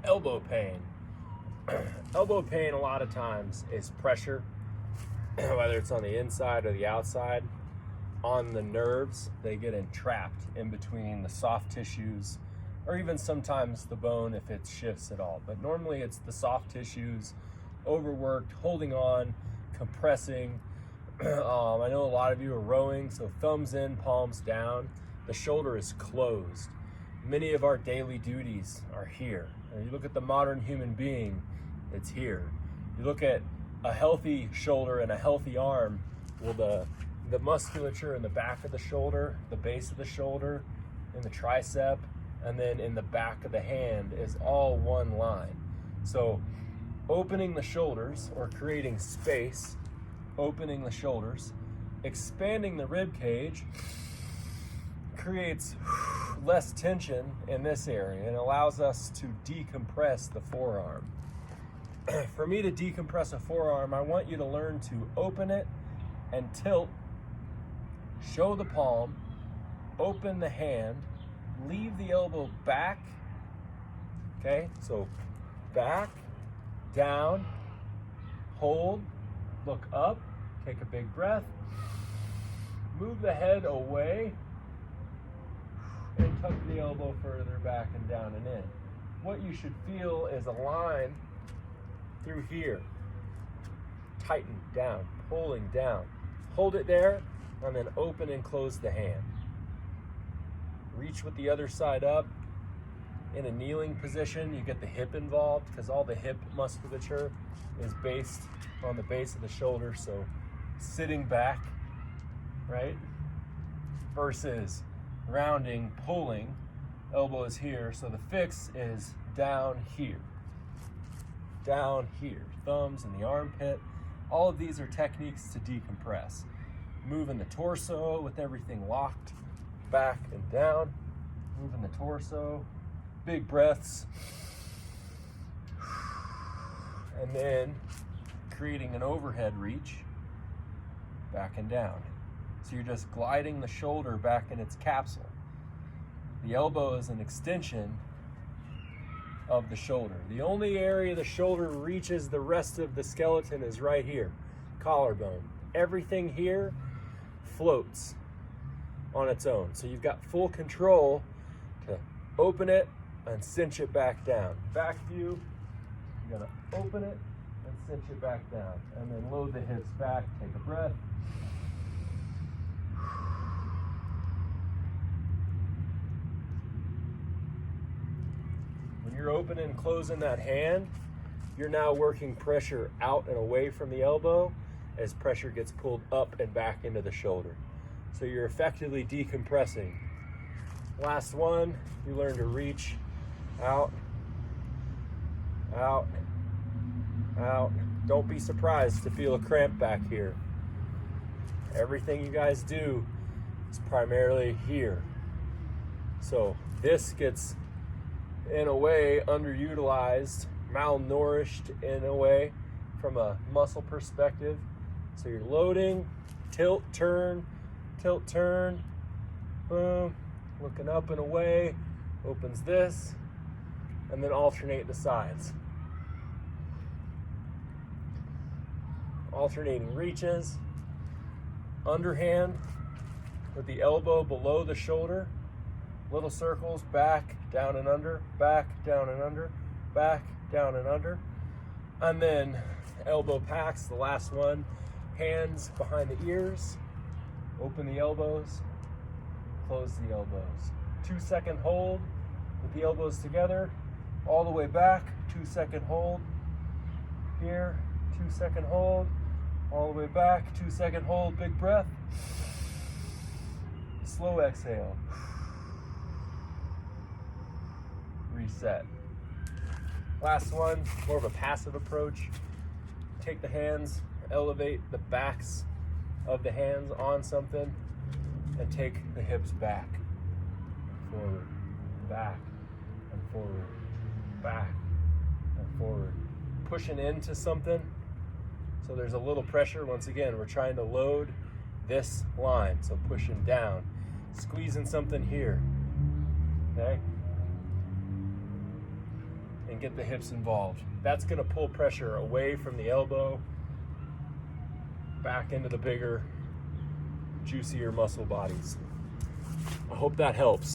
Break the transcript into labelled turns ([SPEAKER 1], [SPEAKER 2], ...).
[SPEAKER 1] elbow pain. Elbow pain a lot of times is pressure, whether it's on the inside or the outside, on the nerves. They get entrapped in between the soft tissues, or even sometimes the bone if it shifts at all. But normally it's the soft tissues, overworked, holding on, compressing. I know a lot of you are rowing, so thumbs in, palms down. The shoulder is closed. Many of our daily duties are here. And you look at the modern human being, it's here. You look at a healthy shoulder and a healthy arm, well, the musculature in the back of the shoulder, the base of the shoulder, in the tricep, and then in the back of the hand is all one line. So opening the shoulders, or creating space, opening the shoulders, expanding the rib cage, creates less tension in this area and allows us to decompress the forearm. For me to decompress a forearm, I want you to learn to open it and tilt, show the palm, open the hand, leave the elbow back, okay? So back, down, hold, look up, take a big breath, move the head away, and tuck the elbow further back and down and in. What you should feel is a line through here. Tighten down, pulling down. Hold it there, and then open and close the hand. Reach with the other side up. In a kneeling position, you get the hip involved because all the hip musculature is based on the base of the shoulder. So sitting back, right? Versus rounding, pulling, elbow is here. So the fix is down here. Down here. Thumbs in the armpit. All of these are techniques to decompress. Moving the torso with everything locked, back and down. Moving the torso. Big breaths. And then creating an overhead reach, back and down. So you're just gliding the shoulder back in its capsule. The elbow is an extension of the shoulder. The only area the shoulder reaches the rest of the skeleton is right here, collarbone. Everything here floats on its own. So you've got full control to open it and cinch it back down. Back view, you're gonna open it and cinch it back down. And then load the hips back, take a breath. When you're opening and closing that hand, you're now working pressure out and away from the elbow as pressure gets pulled up and back into the shoulder. So you're effectively decompressing. Last one, you learn to reach out, out, out. Don't be surprised to feel a cramp back here. Everything you guys do is primarily here. So this gets, in a way, underutilized, malnourished in a way from a muscle perspective. So you're loading, tilt, turn, boom, looking up and away, opens this, and then alternate the sides. Alternating reaches, underhand with the elbow below the shoulder, little circles, back, down and under, back, down and under, back, down and under. And then elbow packs, the last one, hands behind the ears, open the elbows, close the elbows. 2-second hold with the elbows together, all the way back, 2-second hold, here, 2-second hold, all the way back, 2-second hold, big breath, slow exhale, reset. Last one, more of a passive approach. Take the hands, elevate the backs of the hands on something, and take the hips back, forward, back, and forward, back, and forward. Pushing into something, so there's a little pressure. Once again, we're trying to load this line, so pushing down, squeezing something here, okay? and get the hips involved. That's going to pull pressure away from the elbow back into the bigger, juicier muscle bodies. I hope that helps.